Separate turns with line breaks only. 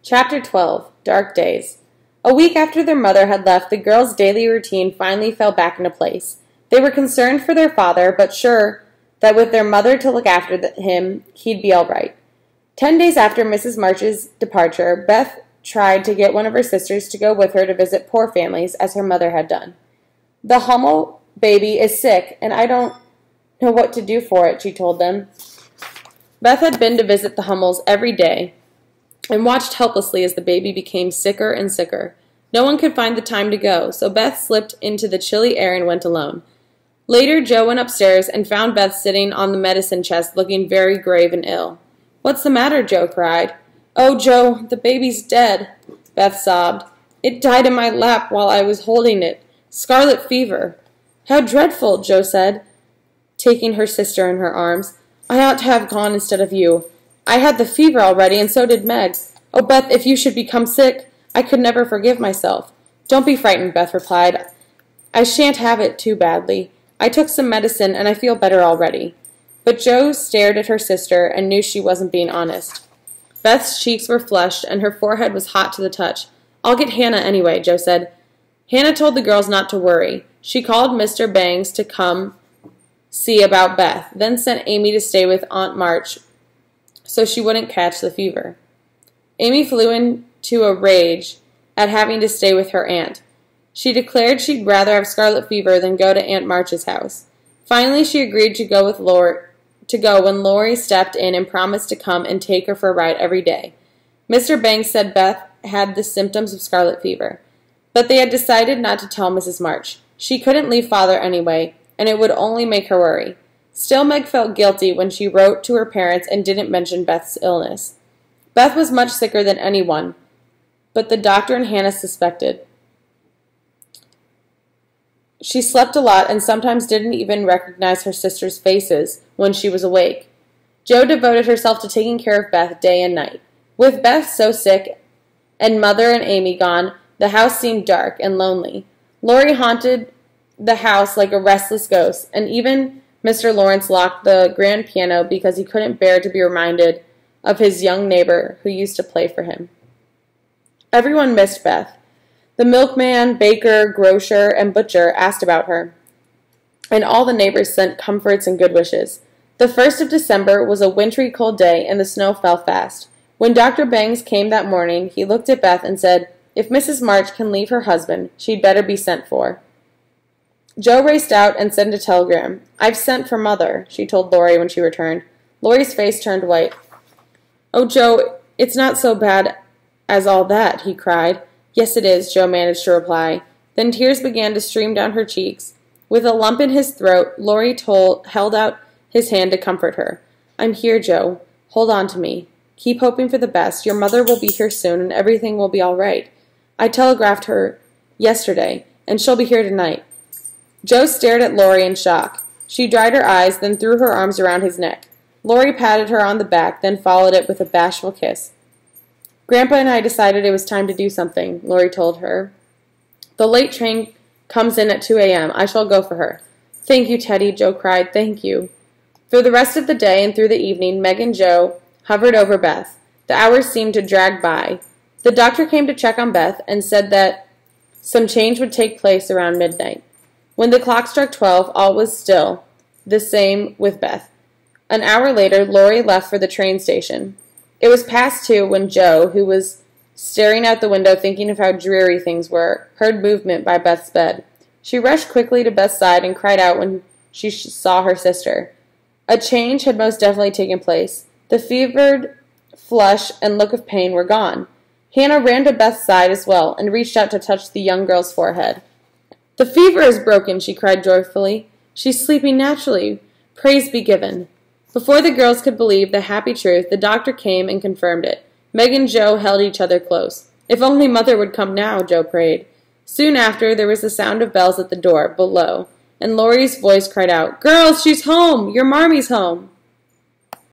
Chapter 12. Dark Days. A week after their mother had left, the girls' daily routine finally fell back into place. They were concerned for their father, but sure that with their mother to look after him, he'd be all right. 10 days after Mrs. March's departure, Beth tried to get one of her sisters to go with her to visit poor families, as her mother had done. "The Hummel baby is sick, and I don't know what to do for it," she told them. Beth had been to visit the Hummels every day and watched helplessly as the baby became sicker and sicker. No one could find the time to go, so Beth slipped into the chilly air and went alone. Later, Joe went upstairs and found Beth sitting on the medicine chest looking very grave and ill. "What's the matter?" Joe cried. "Oh, Joe, the baby's dead," Beth sobbed. "It died in my lap while I was holding it. Scarlet fever." "How dreadful," Joe said, taking her sister in her arms. "I ought to have gone instead of you. I had the fever already, and so did Meg. Oh, Beth, if you should become sick, I could never forgive myself." "Don't be frightened," Beth replied. "I shan't have it too badly. I took some medicine, and I feel better already." But Joe stared at her sister and knew she wasn't being honest. Beth's cheeks were flushed, and her forehead was hot to the touch. "I'll get Hannah anyway," Joe said. Hannah told the girls not to worry. She called Mr. Bangs to come see about Beth, then sent Amy to stay with Aunt March so she wouldn't catch the fever. Amy flew into a rage at having to stay with her aunt. She declared she'd rather have scarlet fever than go to Aunt March's house. Finally, she agreed to go when Laurie stepped in and promised to come and take her for a ride every day. Mr. Banks said Beth had the symptoms of scarlet fever, but they had decided not to tell Mrs. March. She couldn't leave Father anyway, and it would only make her worry. Still, Meg felt guilty when she wrote to her parents and didn't mention Beth's illness. Beth was much sicker than anyone, but the doctor and Hannah suspected. She slept a lot and sometimes didn't even recognize her sisters' faces when she was awake. Jo devoted herself to taking care of Beth day and night. With Beth so sick and Mother and Amy gone, the house seemed dark and lonely. Laurie haunted the house like a restless ghost, and even Mr. Lawrence locked the grand piano because he couldn't bear to be reminded of his young neighbor who used to play for him. Everyone missed Beth. The milkman, baker, grocer, and butcher asked about her, and all the neighbors sent comforts and good wishes. The 1st of December was a wintry cold day, and the snow fell fast. When Dr. Bangs came that morning, he looked at Beth and said, "If Mrs. March can leave her husband, she'd better be sent for." Jo raced out and sent a telegram. "I've sent for Mother," she told Laurie when she returned. Laurie's face turned white. "Oh, Jo, it's not so bad as all that," he cried. "Yes, it is," Jo managed to reply. Then tears began to stream down her cheeks. With a lump in his throat, Laurie held out his hand to comfort her. "I'm here, Jo. Hold on to me. Keep hoping for the best. Your mother will be here soon, and everything will be all right. I telegraphed her yesterday, and she'll be here tonight." Jo stared at Laurie in shock. She dried her eyes, then threw her arms around his neck. Laurie patted her on the back, then followed it with a bashful kiss. "Grandpa and I decided it was time to do something," Laurie told her. "The late train comes in at 2 a.m. I shall go for her." "Thank you, Teddy," Jo cried. "Thank you." For the rest of the day and through the evening, Meg and Jo hovered over Beth. The hours seemed to drag by. The doctor came to check on Beth and said that some change would take place around midnight. When the clock struck 12, all was still the same with Beth. An hour later, Laurie left for the train station. It was past 2 when Jo, who was staring out the window thinking of how dreary things were, heard movement by Beth's bed. She rushed quickly to Beth's side and cried out when she saw her sister. A change had most definitely taken place. The fevered flush and look of pain were gone. Hannah ran to Beth's side as well and reached out to touch the young girl's forehead. "The fever is broken," she cried joyfully. "She's sleeping naturally. Praise be given." Before the girls could believe the happy truth, the doctor came and confirmed it. Meg and Jo held each other close. "If only Mother would come now," Jo prayed. Soon after, there was the sound of bells at the door, below, and Laurie's voice cried out, "Girls, she's home! Your Marmy's home!"